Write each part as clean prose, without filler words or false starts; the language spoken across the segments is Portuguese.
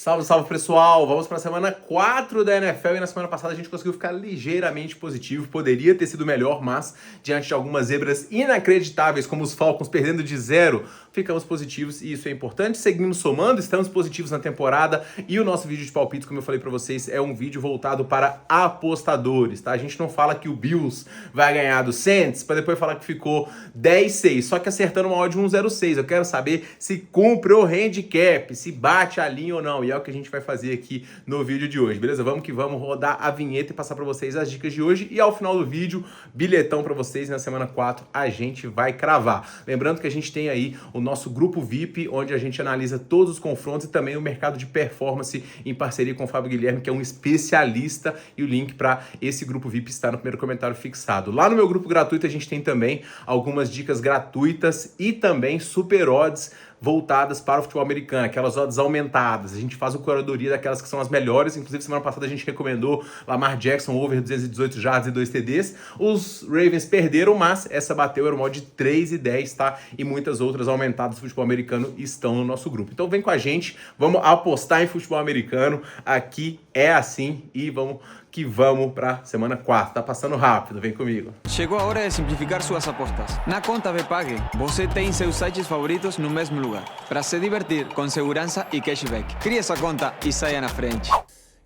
Salve, salve pessoal! Vamos para a semana 4 da NFL e na semana passada a gente conseguiu ficar ligeiramente positivo. Poderia ter sido melhor, mas diante de algumas zebras inacreditáveis, como os Falcons perdendo de 0, ficamos positivos e isso é importante. Seguimos somando, estamos positivos na temporada e o nosso vídeo de palpites, como eu falei para vocês, é um vídeo voltado para apostadores, tá? A gente não fala que o Bills vai ganhar do Saints para depois falar que ficou 10-6, só que acertando uma odd de 1,06. Eu quero saber se cumpre o handicap, se bate a linha ou não. E é o que a gente vai fazer aqui no vídeo de hoje, beleza? Vamos que vamos rodar a vinheta e passar para vocês as dicas de hoje. E ao final do vídeo, bilhetão para vocês. Na semana 4 a gente vai cravar. Lembrando que a gente tem aí o nosso grupo VIP, onde a gente analisa todos os confrontos e também o mercado de performance em parceria com o Fábio Guilherme, que é um especialista. E o link para esse grupo VIP está no primeiro comentário fixado. Lá no meu grupo gratuito a gente tem também algumas dicas gratuitas e também super odds voltadas para o futebol americano, aquelas odds aumentadas. A gente faz o curadoria daquelas que são as melhores. Inclusive, semana passada a gente recomendou Lamar Jackson over 218 jardas e 2 TDs. Os Ravens perderam, mas essa bateu, era uma odd de 3,10, tá? E muitas outras aumentadas do futebol americano estão no nosso grupo. Então vem com a gente, vamos apostar em futebol americano. Aqui é assim e vamos que vamos para semana 4. Tá passando rápido, vem comigo. Chegou a hora de simplificar suas apostas. Na conta Bpag, você tem seus sites favoritos no mesmo lugar, para se divertir com segurança e cashback. Crie essa conta e saia na frente.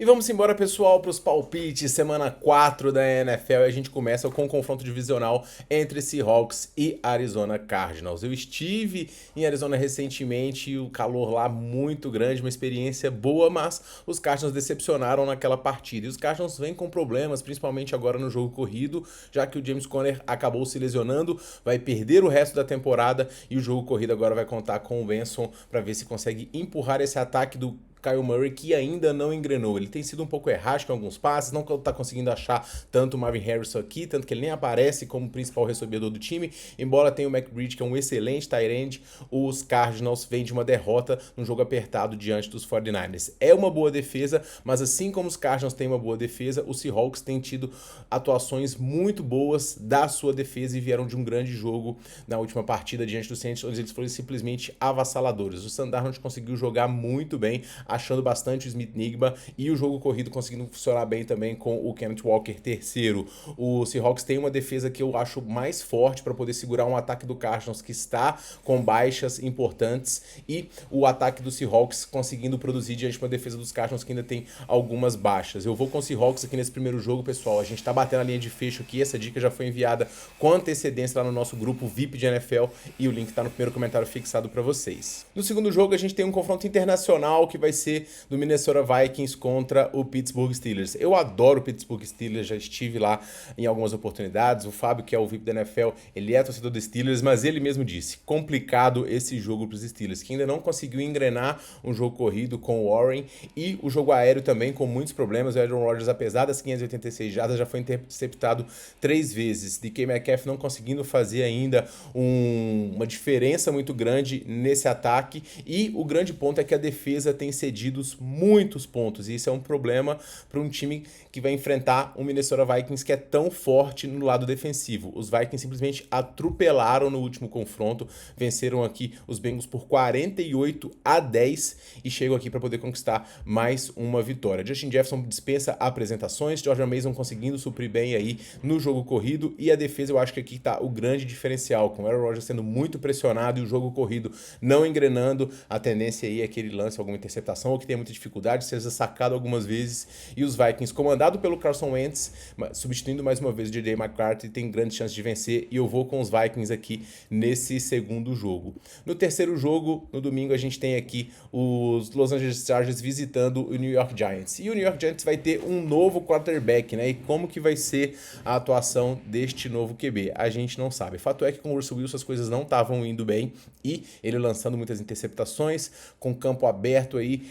E vamos embora, pessoal, para os palpites, semana 4 da NFL, e a gente começa com um confronto divisional entre Seahawks e Arizona Cardinals. Eu estive em Arizona recentemente e o calor lá muito grande, uma experiência boa, mas os Cardinals decepcionaram naquela partida. E os Cardinals vêm com problemas, principalmente agora no jogo corrido, já que o James Conner acabou se lesionando, vai perder o resto da temporada e o jogo corrido agora vai contar com o Benson para ver se consegue empurrar esse ataque do Kyle Murray, que ainda não engrenou. Ele tem sido um pouco errático em alguns passes, não está conseguindo achar tanto o Marvin Harrison aqui, tanto que ele nem aparece como principal recebedor do time, embora tenha o McBride, que é um excelente tight end. Os Cardinals vêm de uma derrota num jogo apertado diante dos 49ers. É uma boa defesa, mas assim como os Cardinals têm uma boa defesa, os Seahawks têm tido atuações muito boas da sua defesa e vieram de um grande jogo na última partida diante dos Saints, onde eles foram simplesmente avassaladores. O Sam Darnold conseguiu jogar muito bem, achando bastante o Smith-Njigba e o jogo corrido conseguindo funcionar bem também com o Kenneth Walker terceiro. O Seahawks tem uma defesa que eu acho mais forte para poder segurar um ataque do Cardinals que está com baixas importantes e o ataque do Seahawks conseguindo produzir diante de uma defesa dos Cardinals que ainda tem algumas baixas. Eu vou com o Seahawks aqui nesse primeiro jogo, pessoal. A gente tá batendo a linha de fecho aqui, essa dica já foi enviada com antecedência lá no nosso grupo VIP de NFL e o link tá no primeiro comentário fixado para vocês. No segundo jogo a gente tem um confronto internacional que vai ser do Minnesota Vikings contra o Pittsburgh Steelers. Eu adoro o Pittsburgh Steelers, já estive lá em algumas oportunidades. O Fábio, que é o VIP da NFL, ele é torcedor dos Steelers, mas ele mesmo disse, complicado esse jogo para os Steelers, que ainda não conseguiu engrenar um jogo corrido com o Warren e o jogo aéreo também com muitos problemas. O Aaron Rodgers, apesar das 586 jardas, já foi interceptado 3 vezes. DK Metcalf não conseguindo fazer ainda uma diferença muito grande nesse ataque e o grande ponto é que a defesa tem cedidos muitos pontos, e isso é um problema para um time que vai enfrentar o Minnesota Vikings, que é tão forte no lado defensivo. Os Vikings simplesmente atropelaram no último confronto, venceram aqui os Bengals por 48-10 e chegam aqui para poder conquistar mais uma vitória. Justin Jefferson dispensa apresentações, Jordan Mason conseguindo suprir bem aí no jogo corrido e a defesa, eu acho que aqui está o grande diferencial, com o Aaron Rodgers sendo muito pressionado e o jogo corrido não engrenando. A tendência aí é que ele lance alguma interceptação ou que tenha muita dificuldade, seja sacado algumas vezes, e os Vikings, comandado pelo Carson Wentz, substituindo mais uma vez o J.J. McCarthy, tem grandes chances de vencer, e eu vou com os Vikings aqui nesse segundo jogo. No terceiro jogo, no domingo, a gente tem aqui os Los Angeles Chargers visitando o New York Giants, e o New York Giants vai ter um novo quarterback, né, e como que vai ser a atuação deste novo QB? A gente não sabe. Fato é que com o Russell Wilson as coisas não estavam indo bem, e ele lançando muitas interceptações, com campo aberto aí,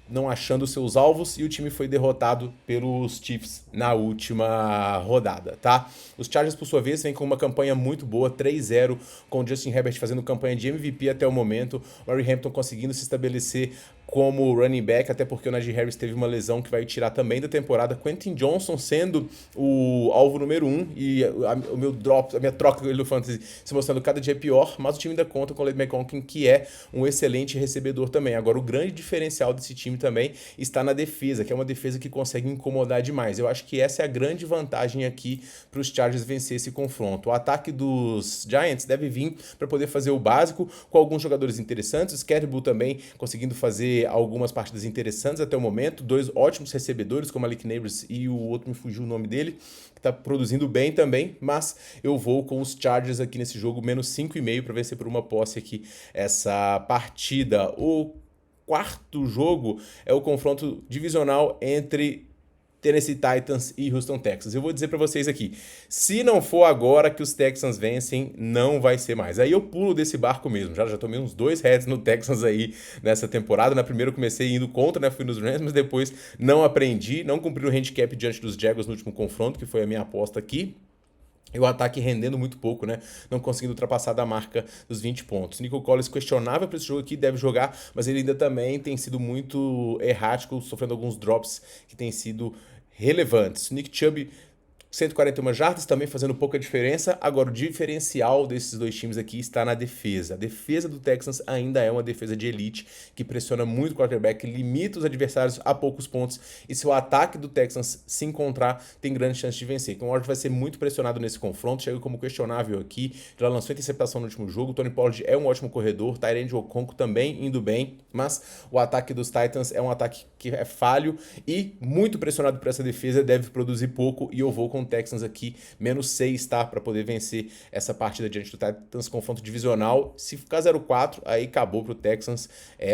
não achando seus alvos, e o time foi derrotado pelos Chiefs na última rodada, tá? Os Chargers, por sua vez, vêm com uma campanha muito boa, 3-0, com o Justin Herbert fazendo campanha de MVP até o momento, o Larry Hampton conseguindo se estabelecer como running back, até porque o Najee Harris teve uma lesão que vai tirar também da temporada. Quentin Johnson sendo o alvo número 1 e o meu drop, a minha troca com ele do Fantasy se mostrando cada dia pior, mas o time ainda conta com o Ladd McConkey, que é um excelente recebedor também. Agora, o grande diferencial desse time também está na defesa, que é uma defesa que consegue incomodar demais. Eu acho que essa é a grande vantagem aqui para os Chargers vencer esse confronto. O ataque dos Giants deve vir para poder fazer o básico, com alguns jogadores interessantes, o Scatterbull também conseguindo fazer algumas partidas interessantes até o momento, 2 ótimos recebedores, como Malik Nabers e o outro me fugiu o nome dele, que está produzindo bem também, mas eu vou com os Chargers aqui nesse jogo, menos 5,5 para vencer por uma posse aqui essa partida. O quarto jogo é o confronto divisional entre Tennessee Titans e Houston Texans. Eu vou dizer para vocês aqui, se não for agora que os Texans vencem, não vai ser mais. Aí eu pulo desse barco mesmo, já tomei uns 2 heads no Texans aí nessa temporada. Na primeira eu comecei indo contra, né, fui nos Rams, mas depois não aprendi, não cumpri o handicap diante dos Jaguars no último confronto, que foi a minha aposta aqui. E o ataque rendendo muito pouco, né? Não conseguindo ultrapassar da marca dos 20 pontos. Nico Collins questionável para esse jogo aqui, deve jogar, mas ele ainda também tem sido muito errático, sofrendo alguns drops que têm sido relevantes. Nick Chubb, 141 jardas, também fazendo pouca diferença. Agora, o diferencial desses dois times aqui está na defesa. A defesa do Texans ainda é uma defesa de elite, que pressiona muito o quarterback, limita os adversários a poucos pontos, e se o ataque do Texans se encontrar, tem grande chance de vencer. Então, o Ward vai ser muito pressionado nesse confronto, chega como questionável aqui, já lançou interceptação no último jogo, o Tony Pollard é um ótimo corredor, Tyrande Okonkwo também indo bem, mas o ataque dos Titans é um ataque que é falho e muito pressionado por essa defesa, deve produzir pouco, e eu vou com o Texans aqui, menos 6, tá? Para poder vencer essa partida diante do Titans, confronto divisional. Se ficar 0-4, aí acabou pro Texans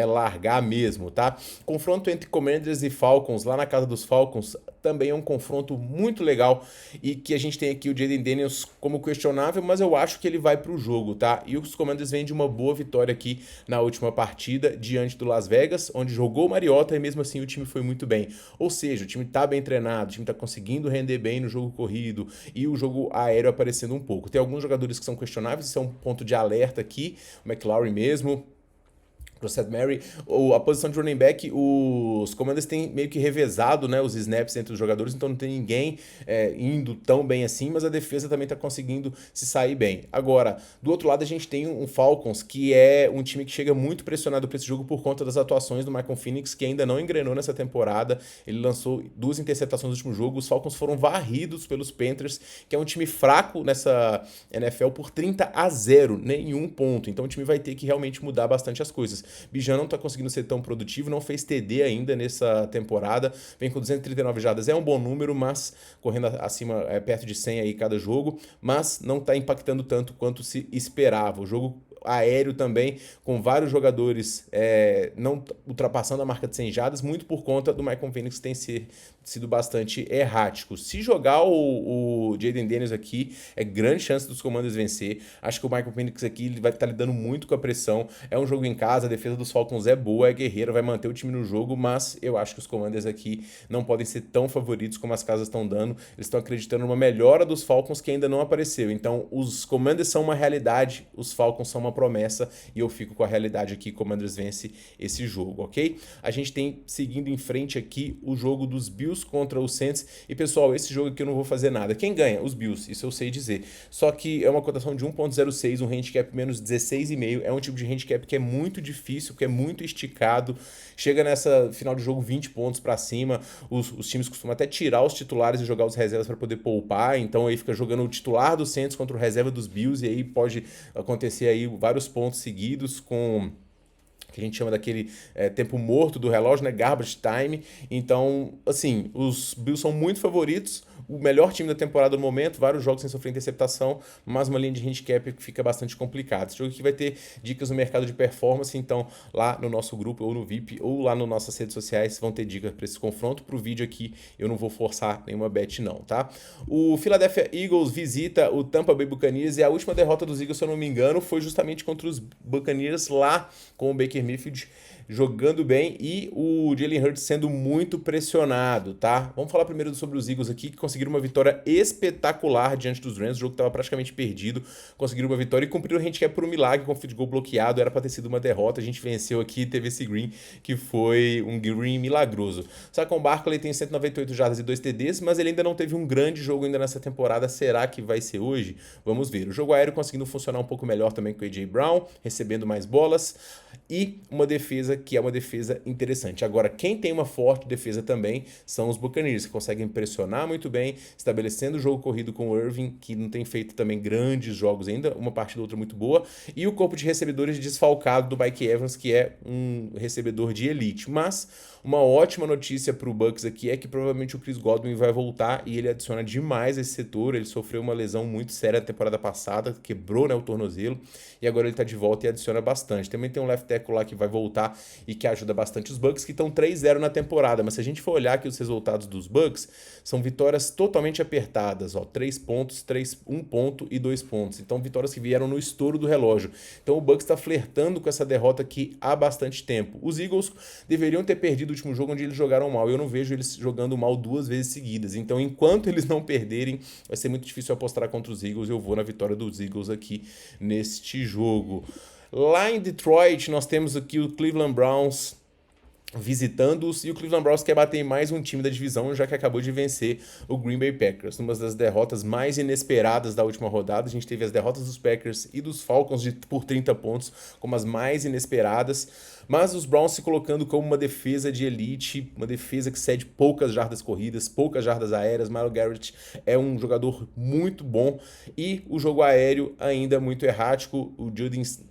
largar mesmo, tá? Confronto entre Commanders e Falcons, lá na casa dos Falcons, também é um confronto muito legal e que a gente tem aqui o Jayden Daniels como questionável, mas eu acho que ele vai pro jogo, tá? E os Commanders vêm de uma boa vitória aqui na última partida diante do Las Vegas, onde jogou o Mariota e mesmo assim o time foi muito bem. Ou seja, o time tá bem treinado, o time tá conseguindo render bem no jogo corrido e o jogo aéreo aparecendo um pouco. Tem alguns jogadores que são questionáveis, isso é um ponto de alerta aqui, o McLaurin mesmo, Rashad Mary, a posição de running back, os Commanders têm meio que revezado, né, os snaps entre os jogadores, então não tem ninguém indo tão bem assim, mas a defesa também está conseguindo se sair bem. Agora, do outro lado a gente tem um Falcons, que é um time que chega muito pressionado para esse jogo por conta das atuações do Michael Penix, que ainda não engrenou nessa temporada. Ele lançou 2 interceptações no último jogo, os Falcons foram varridos pelos Panthers, que é um time fraco nessa NFL, por 30-0, nenhum ponto, então o time vai ter que realmente mudar bastante as coisas. Bijan não tá conseguindo ser tão produtivo, não fez TD ainda nessa temporada, vem com 239 jardas, é um bom número, mas correndo acima, perto de 100 aí cada jogo, mas não tá impactando tanto quanto se esperava. O jogo aéreo também, com vários jogadores não ultrapassando a marca de 100 jardas, muito por conta do Michael Penix, que tem sido bastante errático. Se jogar o Jayden Daniels aqui, é grande chance dos Commanders vencer. Acho que o Michael Penix aqui ele vai estar lidando muito com a pressão. É um jogo em casa, a defesa dos Falcons é boa, é guerreira, vai manter o time no jogo, mas eu acho que os Commanders aqui não podem ser tão favoritos como as casas estão dando. Eles estão acreditando numa melhora dos Falcons que ainda não apareceu. Então, os Commanders são uma realidade, os Falcons são uma promessa, e eu fico com a realidade aqui, Commanders vence esse jogo, ok? A gente tem, seguindo em frente aqui, o jogo dos Bills contra os Saints, e pessoal, esse jogo aqui eu não vou fazer nada. Quem ganha? Os Bills, isso eu sei dizer. Só que é uma cotação de 1.06, um handicap menos 16,5, é um tipo de handicap que é muito difícil, que é muito esticado, chega nessa final de jogo 20 pontos pra cima, os times costumam até tirar os titulares e jogar os reservas para poder poupar, então aí fica jogando o titular do Saints contra o reserva dos Bills, e aí pode acontecer aí vários pontos seguidos com que a gente chama daquele tempo morto do relógio, né, garbage time. Então, assim, os Bills são muito favoritos, o melhor time da temporada no momento, vários jogos sem sofrer interceptação, mas uma linha de handicap que fica bastante complicada. Esse jogo aqui vai ter dicas no mercado de performance, então lá no nosso grupo ou no VIP ou lá nas nossas redes sociais vão ter dicas para esse confronto. Pro vídeo aqui eu não vou forçar nenhuma bet não, tá? O Philadelphia Eagles visita o Tampa Bay Buccaneers, e a última derrota dos Eagles, se eu não me engano, foi justamente contra os Buccaneers lá com o Baker Mayfield jogando bem e o Jalen Hurts sendo muito pressionado, tá? Vamos falar primeiro sobre os Eagles aqui, que conseguiram uma vitória espetacular diante dos Rams, o jogo estava praticamente perdido, conseguiram uma vitória e cumpriram o handicap por um milagre com o field goal bloqueado, era para ter sido uma derrota, a gente venceu aqui, teve esse green que foi um green milagroso. Saquon Barkley tem 198 jardas e 2 TDs, mas ele ainda não teve um grande jogo ainda nessa temporada, será que vai ser hoje? Vamos ver. O jogo aéreo conseguindo funcionar um pouco melhor também com o A.J. Brown, recebendo mais bolas, e uma defesa que é uma defesa interessante. Agora, quem tem uma forte defesa também são os Buccaneers, que conseguem pressionar muito bem, estabelecendo o jogo corrido com o Irving, que não tem feito também grandes jogos ainda, uma partida ou outra muito boa, e o corpo de recebedores desfalcado do Mike Evans, que é um recebedor de elite. Mas uma ótima notícia para o Bucs aqui é que provavelmente o Chris Godwin vai voltar e ele adiciona demais esse setor. Ele sofreu uma lesão muito séria na temporada passada, quebrou, né, o tornozelo, e agora ele está de volta e adiciona bastante. Também tem um left tackle lá que vai voltar e que ajuda bastante os Bucs, que estão 3-0 na temporada. Mas se a gente for olhar aqui os resultados dos Bucs, são vitórias totalmente apertadas, ó, 3 pontos, 1 ponto e 2 pontos. Então vitórias que vieram no estouro do relógio. Então o Bucs está flertando com essa derrota aqui há bastante tempo. Os Eagles deveriam ter perdido o último jogo onde eles jogaram mal. Eu não vejo eles jogando mal 2 vezes seguidas. Então, enquanto eles não perderem, vai ser muito difícil apostar contra os Eagles. Eu vou na vitória dos Eagles aqui neste jogo. Lá em Detroit, nós temos aqui o Cleveland Browns visitando-os, e o Cleveland Browns quer bater em mais um time da divisão, já que acabou de vencer o Green Bay Packers. Uma das derrotas mais inesperadas da última rodada, a gente teve as derrotas dos Packers e dos Falcons por 30 pontos como as mais inesperadas, mas os Browns se colocando como uma defesa de elite, uma defesa que cede poucas jardas corridas, poucas jardas aéreas. Myles Garrett é um jogador muito bom, e o jogo aéreo ainda muito errático. O Judens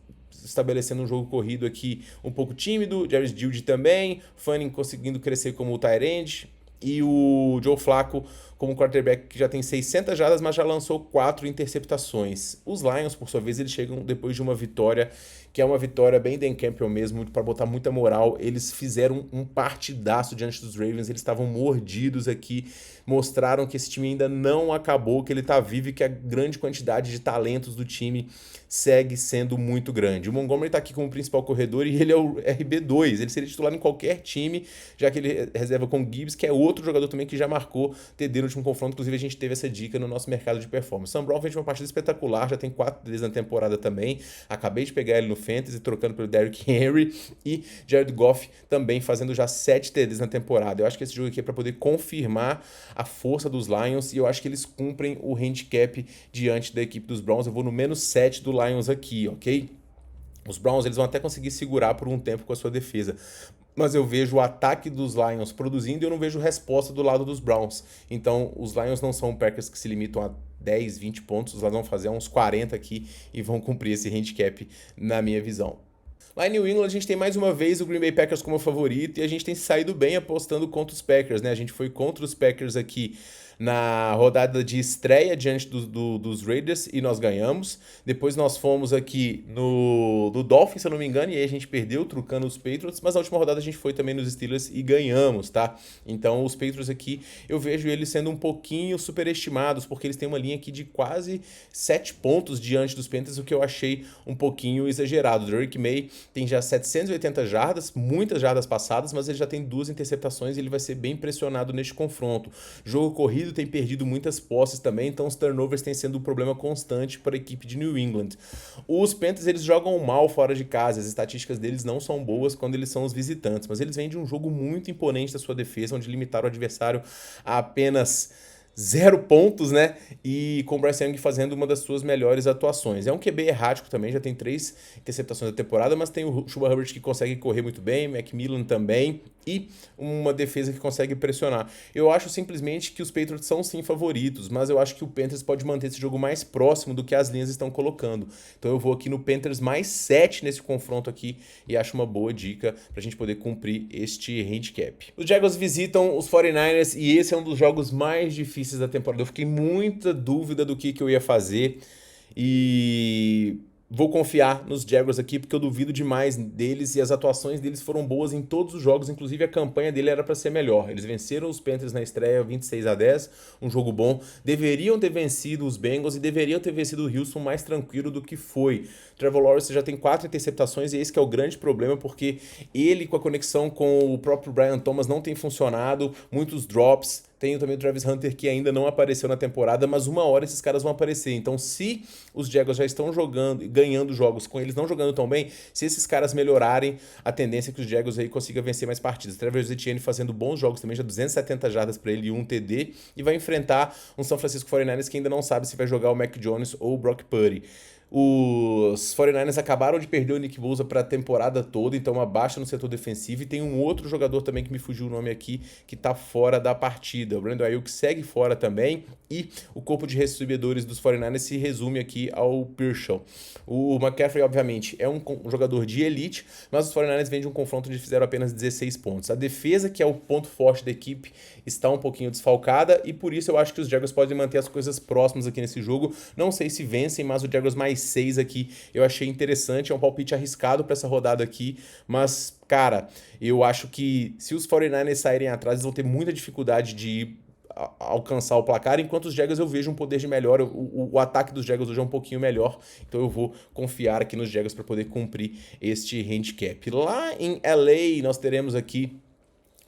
estabelecendo um jogo corrido aqui um pouco tímido, Jerry Jeudy também, Fanning conseguindo crescer como tight end, e o Joe Flacco como quarterback que já tem 600 jardas, mas já lançou 4 interceptações. Os Lions, por sua vez, eles chegam depois de uma vitória, que é uma vitória bem Dan Campbell mesmo, para botar muita moral. Eles fizeram um partidaço diante dos Ravens, eles estavam mordidos aqui, mostraram que esse time ainda não acabou, que ele está vivo e que a grande quantidade de talentos do time segue sendo muito grande. O Montgomery está aqui como principal corredor e ele é o RB2, ele seria titular em qualquer time, já que ele reserva com o Gibbs, que é outro jogador também que já marcou TD no último confronto. Inclusive a gente teve essa dica no nosso mercado de performance. Sam Brown fez uma partida espetacular, já tem 4 TDs na temporada também, acabei de pegar ele no Fantasy, trocando pelo Derrick Henry, e Jared Goff também fazendo já 7 TDs na temporada. Eu acho que esse jogo aqui é para poder confirmar a força dos Lions, e eu acho que eles cumprem o handicap diante da equipe dos Browns. Eu vou no -7 do Lions aqui, ok? Os Browns eles vão até conseguir segurar por um tempo com a sua defesa, mas eu vejo o ataque dos Lions produzindo e eu não vejo resposta do lado dos Browns. Então, os Lions não são Packers que se limitam a 10, 20 pontos, os Lions vão fazer uns 40 aqui e vão cumprir esse handicap na minha visão. Lá em New England, a gente tem mais uma vez o Green Bay Packers como favorito, e a gente tem saído bem apostando contra os Packers, né? A gente foi contra os Packers aqui na rodada de estreia diante dos Raiders e nós ganhamos. Depois nós fomos aqui no Dolphins, se eu não me engano, e aí a gente perdeu trucando os Patriots, mas na última rodada a gente foi também nos Steelers e ganhamos, tá? Então os Patriots aqui, eu vejo eles sendo um pouquinho superestimados, porque eles têm uma linha aqui de quase 7 pontos diante dos Panthers, o que eu achei um pouquinho exagerado. O Drake May tem já 780 jardas, muitas jardas passadas, mas ele já tem 2 interceptações e ele vai ser bem pressionado neste confronto. Jogo corrido tem perdido muitas posses também, então os turnovers têm sido um problema constante para a equipe de New England. Os Panthers, eles jogam mal fora de casa, as estatísticas deles não são boas quando eles são os visitantes, mas eles vêm de um jogo muito imponente da sua defesa, onde limitaram o adversário a apenas 0 pontos, né? E com o Bryce Young fazendo uma das suas melhores atuações. É um QB errático também, já tem 3 interceptações da temporada, mas tem o Chuba Hubbard que consegue correr muito bem, Macmillan também, e uma defesa que consegue pressionar. Eu acho simplesmente que os Patriots são sim favoritos, mas eu acho que o Panthers pode manter esse jogo mais próximo do que as linhas estão colocando. Então eu vou aqui no Panthers mais 7 nesse confronto aqui, e acho uma boa dica pra gente poder cumprir este handicap. Os Jaguars visitam os 49ers, e esse é um dos jogos mais difíceis da temporada. Eu fiquei muita dúvida do que eu ia fazer, e vou confiar nos Jaguars aqui, porque eu duvido demais deles e as atuações deles foram boas em todos os jogos, inclusive a campanha dele era para ser melhor. Eles venceram os Panthers na estreia 26-10, um jogo bom. Deveriam ter vencido os Bengals e deveriam ter vencido o Houston mais tranquilo do que foi. Trevor Lawrence já tem 4 interceptações e esse que é o grande problema, porque ele com a conexão com o próprio Brian Thomas não tem funcionado, muitos drops. Tem também o Travis Hunter que ainda não apareceu na temporada, mas uma hora esses caras vão aparecer. Então, se os Jaguars já estão jogando, ganhando jogos com eles não jogando tão bem, se esses caras melhorarem, a tendência é que os Jaguars aí consigam vencer mais partidas. Travis Etienne fazendo bons jogos também, já 270 jardas para ele e 1 TD, e vai enfrentar um San Francisco 49ers que ainda não sabe se vai jogar o Mac Jones ou o Brock Purdy. Os 49ers acabaram de perder o Nick Bosa para a temporada toda, então uma baixa no setor defensivo, e tem um outro jogador também que me fugiu o nome aqui, que tá fora da partida. O Brandon Ayuk segue fora também, e o corpo de recebedores dos 49ers se resume aqui ao Pearson. O McCaffrey, obviamente, é um jogador de elite, mas os 49ers vêm de um confronto onde fizeram apenas 16 pontos. A defesa, que é o ponto forte da equipe, está um pouquinho desfalcada, e por isso eu acho que os Jaguars podem manter as coisas próximas aqui nesse jogo. Não sei se vencem, mas o Jaguars mais 6 aqui eu achei interessante, é um palpite arriscado para essa rodada aqui, mas, cara, eu acho que se os 49ers saírem atrás, eles vão ter muita dificuldade de alcançar o placar, enquanto os Jaguars eu vejo um poder de melhora, o ataque dos Jaguars hoje é um pouquinho melhor, então eu vou confiar aqui nos Jaguars para poder cumprir este handicap. Lá em LA nós teremos aqui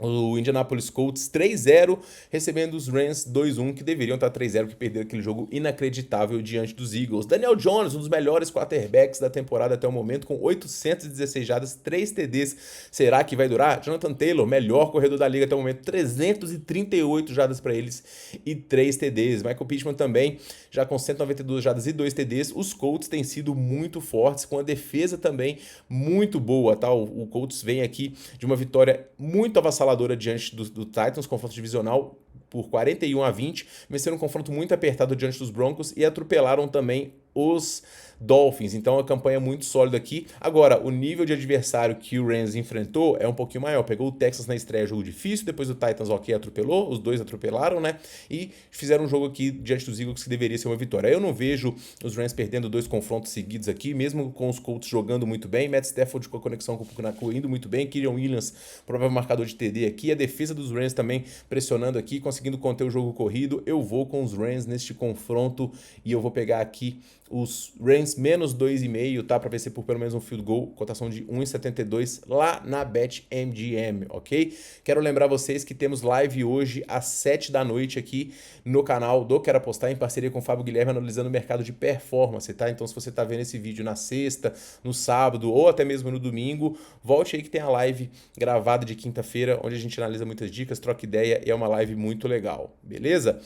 o Indianapolis Colts 3-0, recebendo os Rams 2-1, que deveriam estar 3-0, que perderam aquele jogo inacreditável diante dos Eagles. Daniel Jones, um dos melhores quarterbacks da temporada até o momento, com 816 jardas, 3 TDs. Será que vai durar? Jonathan Taylor, melhor corredor da liga até o momento, 338 jardas para eles e 3 TDs. Michael Pittman também, já com 192 jardas e 2 TDs. Os Colts têm sido muito fortes, com a defesa também muito boa, tá? O Colts vem aqui de uma vitória muito avassaladora diante do Titans, confronto divisional por 41-20, venceram um confronto muito apertado diante dos Broncos e atropelaram também os Dolphins, então a campanha muito sólida aqui. Agora, o nível de adversário que o Rams enfrentou é um pouquinho maior, pegou o Texas na estreia, jogo difícil, depois o Titans atropelou, os dois atropelaram, né, e fizeram um jogo aqui diante dos Eagles que deveria ser uma vitória. Eu não vejo os Rams perdendo 2 confrontos seguidos aqui, mesmo com os Colts jogando muito bem, Matt Stafford com a conexão com o Pucanacu indo muito bem, Kyren Williams, provável marcador de TD aqui, a defesa dos Rams também pressionando aqui, conseguindo conter o jogo corrido. Eu vou com os Rams neste confronto e eu vou pegar aqui os Rams menos 2,5, tá? Para vencer por pelo menos um field goal, cotação de 1,72 lá na BetMGM, ok? Quero lembrar vocês que temos live hoje às 7 da noite aqui no canal do Quero Apostar, em parceria com o Fábio Guilherme, analisando o mercado de performance, tá? Então, se você tá vendo esse vídeo na sexta, no sábado ou até mesmo no domingo, volte aí que tem a live gravada de quinta-feira, onde a gente analisa muitas dicas, troca ideia e é uma live muito legal, beleza?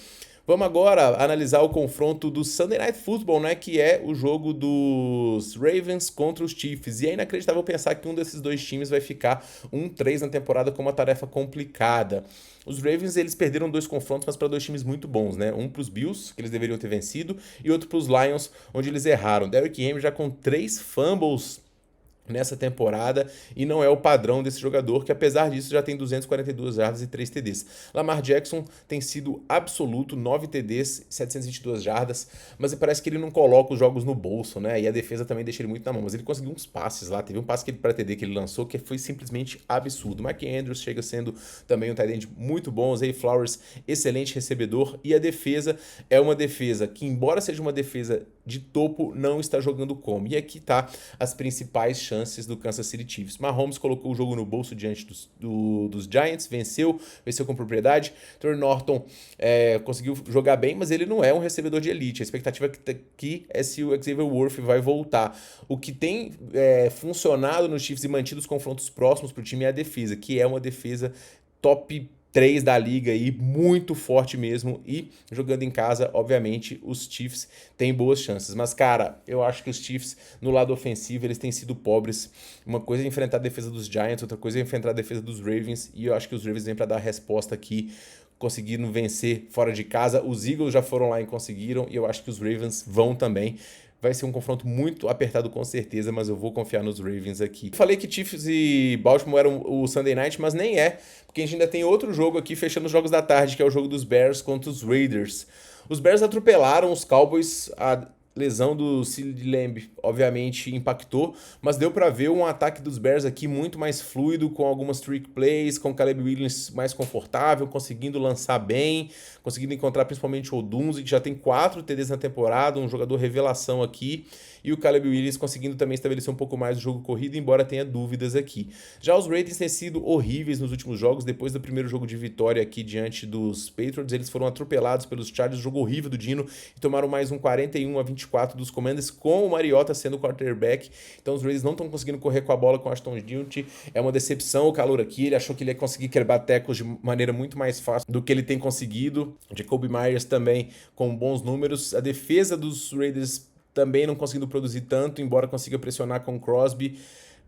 Vamos agora analisar o confronto do Sunday Night Football, né, que é o jogo dos Ravens contra os Chiefs. E é inacreditável pensar que um desses dois times vai ficar 1-3 na temporada com uma tarefa complicada. Os Ravens, eles perderam 2 confrontos, mas para 2 times muito bons, né? Um para os Bills, que eles deveriam ter vencido, e outro para os Lions, onde eles erraram. Derrick Henry já com 3 fumbles nessa temporada, e não é o padrão desse jogador, que apesar disso já tem 242 jardas e 3 TDs. Lamar Jackson tem sido absoluto, 9 TDs, 722 jardas, mas parece que ele não coloca os jogos no bolso, né? E a defesa também deixa ele muito na mão, mas ele conseguiu uns passes lá, teve um passe para TD que ele lançou que foi simplesmente absurdo. Mark Andrews chega sendo também um tight end muito bom, Zay Flowers, excelente recebedor, e a defesa é uma defesa que, embora seja uma defesa de topo, não está jogando como. E aqui tá as principais chances do Kansas City Chiefs. Mahomes colocou o jogo no bolso diante dos Giants, venceu com propriedade. Trey Norton conseguiu jogar bem, mas ele não é um recebedor de elite. A expectativa aqui é se o Xavier Worthy vai voltar. O que tem funcionado nos Chiefs e mantido os confrontos próximos para o time é a defesa, que é uma defesa top 3 da liga aí, muito forte mesmo, e jogando em casa, obviamente, os Chiefs têm boas chances, mas cara, eu acho que os Chiefs no lado ofensivo, eles têm sido pobres. Uma coisa é enfrentar a defesa dos Giants, outra coisa é enfrentar a defesa dos Ravens, e eu acho que os Ravens vêm para dar a resposta aqui, conseguindo vencer fora de casa. Os Eagles já foram lá e conseguiram, e eu acho que os Ravens vão também. Vai ser um confronto muito apertado com certeza, mas eu vou confiar nos Ravens aqui. Falei que Chiefs e Baltimore eram o Sunday Night, mas nem é, porque a gente ainda tem outro jogo aqui fechando os jogos da tarde, que é o jogo dos Bears contra os Raiders. Os Bears atropelaram os Cowboys lesão do CeeDee Lamb, obviamente, impactou, mas deu para ver um ataque dos Bears aqui muito mais fluido, com algumas trick plays, com o Caleb Williams mais confortável, conseguindo lançar bem, conseguindo encontrar principalmente o Odunze, que já tem 4 TDs na temporada, um jogador revelação aqui, e o Caleb Williams conseguindo também estabelecer um pouco mais o jogo corrido, embora tenha dúvidas aqui. Já os ratings têm sido horríveis nos últimos jogos. Depois do primeiro jogo de vitória aqui diante dos Patriots, eles foram atropelados pelos Chargers, jogo horrível do Dino, e tomaram mais um 41-24 dos Commanders, com o Mariota sendo o quarterback. Então os Raiders não estão conseguindo correr com a bola com o Ashton Dulcich. É uma decepção o calor aqui, ele achou que ele ia conseguir quebrar tackles de maneira muito mais fácil do que ele tem conseguido. Jacoby Myers também com bons números. A defesa dos Raiders também não conseguindo produzir tanto, embora consiga pressionar com o Crosby.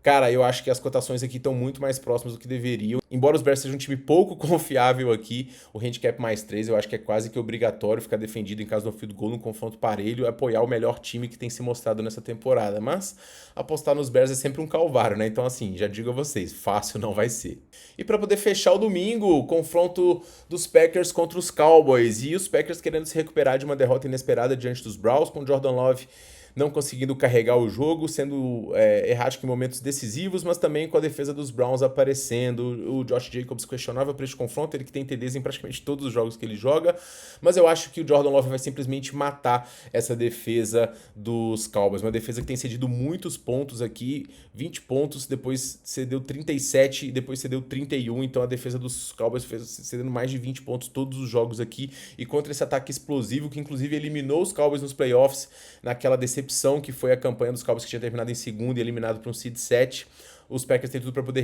Cara, eu acho que as cotações aqui estão muito mais próximas do que deveriam. Embora os Bears sejam um time pouco confiável aqui, o handicap mais 3 eu acho que é quase que obrigatório ficar defendido em caso do field goal, num confronto parelho, apoiar o melhor time que tem se mostrado nessa temporada. Mas apostar nos Bears é sempre um calvário, né? Então assim, já digo a vocês, fácil não vai ser. E para poder fechar o domingo, o confronto dos Packers contra os Cowboys. E os Packers querendo se recuperar de uma derrota inesperada diante dos Browns, com Jordan Love não conseguindo carregar o jogo, sendo errático em momentos decisivos, mas também com a defesa dos Browns aparecendo. O Josh Jacobs questionável para este confronto, ele que tem TDs em praticamente todos os jogos que ele joga, mas eu acho que o Jordan Love vai simplesmente matar essa defesa dos Cowboys, uma defesa que tem cedido muitos pontos aqui, 20 pontos, depois cedeu 37 e depois cedeu 31, então a defesa dos Cowboys fez cedendo mais de 20 pontos todos os jogos aqui, e contra esse ataque explosivo que inclusive eliminou os Cowboys nos playoffs, naquela decepção que foi a campanha dos Cowboys, que tinha terminado em segundo e eliminado para um seed 7. Os Packers têm tudo para poder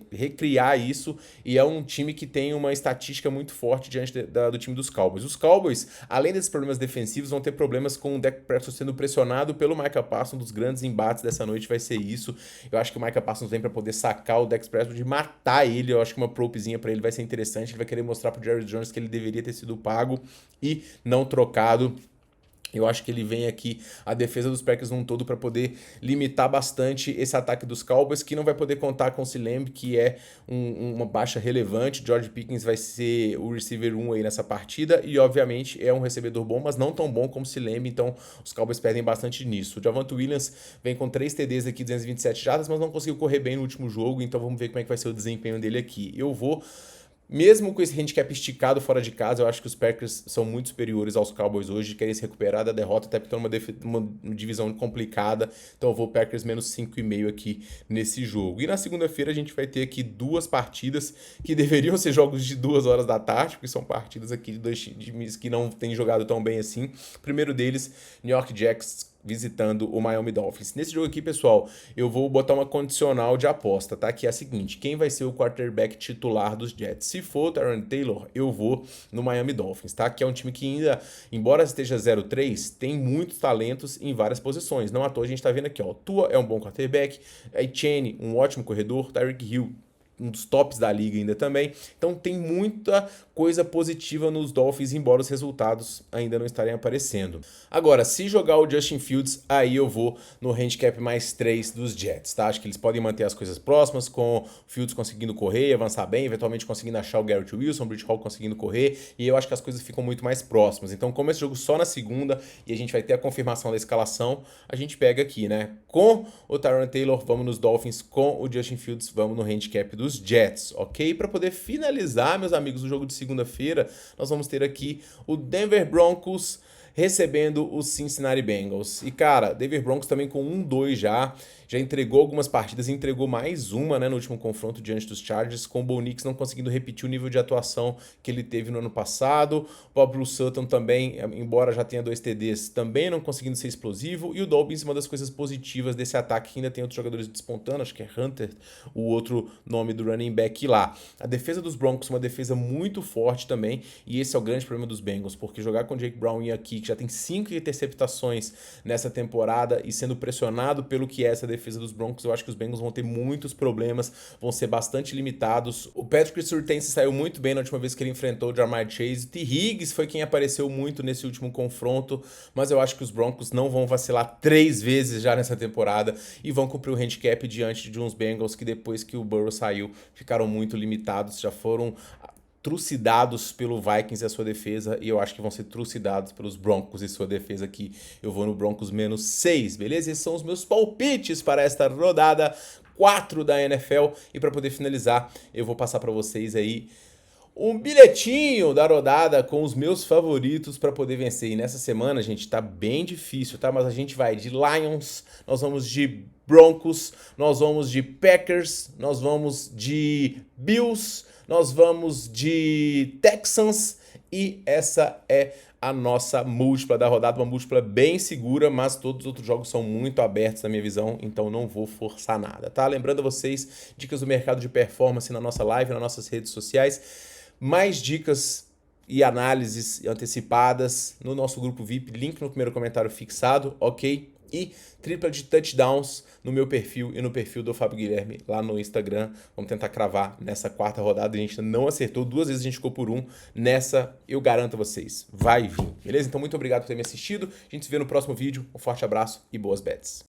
recriar isso, e é um time que tem uma estatística muito forte diante do time dos Cowboys. Os Cowboys, além desses problemas defensivos, vão ter problemas com o Dak Prescott sendo pressionado pelo Micah Parsons. Um dos grandes embates dessa noite vai ser isso. Eu acho que o Micah Parsons vem para poder sacar o Dak Prescott e matar ele. Eu acho que uma propezinha para ele vai ser interessante. Ele vai querer mostrar para o Jerry Jones que ele deveria ter sido pago e não trocado. Eu acho que ele vem aqui, a defesa dos Packers num todo, para poder limitar bastante esse ataque dos Cowboys, que não vai poder contar com o Lamb, que é uma baixa relevante. George Pickens vai ser o receiver 1 aí nessa partida, e obviamente é um recebedor bom, mas não tão bom como o Lamb, então os Cowboys perdem bastante nisso. O Javonte Williams vem com 3 TDs aqui, 227 jardas, mas não conseguiu correr bem no último jogo, então vamos ver como é que vai ser o desempenho dele aqui. Eu vou... Mesmo com esse handicap esticado fora de casa, eu acho que os Packers são muito superiores aos Cowboys hoje, querem se recuperar da derrota, até porque estão numa divisão complicada, então eu vou Packers menos 5,5 aqui nesse jogo. E na segunda-feira a gente vai ter aqui 2 partidas que deveriam ser jogos de 2 horas da tarde, porque são partidas aqui de 2 times que não têm jogado tão bem assim. O primeiro deles, New York Jets, visitando o Miami Dolphins. Nesse jogo aqui, pessoal, eu vou botar uma condicional de aposta, tá? Que é a seguinte: quem vai ser o quarterback titular dos Jets? Se for o Tyrod Taylor, eu vou no Miami Dolphins, tá? Que é um time que ainda, embora esteja 0-3, tem muitos talentos em várias posições. Não à toa a gente tá vendo aqui, ó, Tua é um bom quarterback, Etienne, um ótimo corredor, Tyreek Hill, um dos tops da liga ainda também. Então tem muita coisa positiva nos Dolphins, embora os resultados ainda não estarem aparecendo. Agora, se jogar o Justin Fields, aí eu vou no handicap mais 3 dos Jets, tá? Acho que eles podem manter as coisas próximas, com o Fields conseguindo correr, avançar bem, eventualmente conseguindo achar o Garrett Wilson, o Breece Hall conseguindo correr, e eu acho que as coisas ficam muito mais próximas. Então, como esse jogo só na segunda e a gente vai ter a confirmação da escalação, a gente pega aqui, né? Com o Tyrod Taylor, vamos nos Dolphins, com o Justin Fields, vamos no handicap dos Jets, ok? Para poder finalizar, meus amigos, o jogo de segunda-feira, nós vamos ter aqui o Denver Broncos recebendo os Cincinnati Bengals. E, cara, Denver Broncos também com 1-2 já entregou algumas partidas, entregou mais uma, né, no último confronto diante dos Chargers, com o Bo Nix não conseguindo repetir o nível de atuação que ele teve no ano passado. O Pablo Sutton também, embora já tenha 2 TDs, também não conseguindo ser explosivo. E o Dobbins, uma das coisas positivas desse ataque, que ainda tem outros jogadores despontando, acho que é Hunter, o outro nome do running back lá. A defesa dos Broncos, uma defesa muito forte também, e esse é o grande problema dos Bengals, porque jogar com Jake Browning aqui, que já tem 5 interceptações nessa temporada, e sendo pressionado pelo que é essa defesa dos Broncos, eu acho que os Bengals vão ter muitos problemas, vão ser bastante limitados. O Patrick Surtain se saiu muito bem na última vez que ele enfrentou o Ja'Marr Chase. O T. Higgins foi quem apareceu muito nesse último confronto, mas eu acho que os Broncos não vão vacilar 3 vezes já nessa temporada e vão cumprir o handicap diante de uns Bengals que depois que o Burrow saiu ficaram muito limitados, já foram trucidados pelo Vikings e a sua defesa, e eu acho que vão ser trucidados pelos Broncos e sua defesa aqui. Eu vou no Broncos -6, beleza? Esses são os meus palpites para esta rodada 4 da NFL, e para poder finalizar, eu vou passar para vocês aí um bilhetinho da rodada com os meus favoritos para poder vencer. E nessa semana, gente, tá bem difícil, tá? Mas a gente vai de Lions, nós vamos de Broncos, nós vamos de Packers, nós vamos de Bills, nós vamos de Texans, e essa é a nossa múltipla da rodada, uma múltipla bem segura, mas todos os outros jogos são muito abertos na minha visão, então não vou forçar nada, tá? Lembrando a vocês, dicas do mercado de performance na nossa live, nas nossas redes sociais, mais dicas e análises antecipadas no nosso grupo VIP, link no primeiro comentário fixado, ok? E tripla de touchdowns no meu perfil e no perfil do Fábio Guilherme lá no Instagram. Vamos tentar cravar nessa quarta rodada. A gente não acertou, 2 vezes a gente ficou por 1. Nessa, eu garanto a vocês, vai vir, beleza? Então, muito obrigado por ter me assistido. A gente se vê no próximo vídeo. Um forte abraço e boas bets.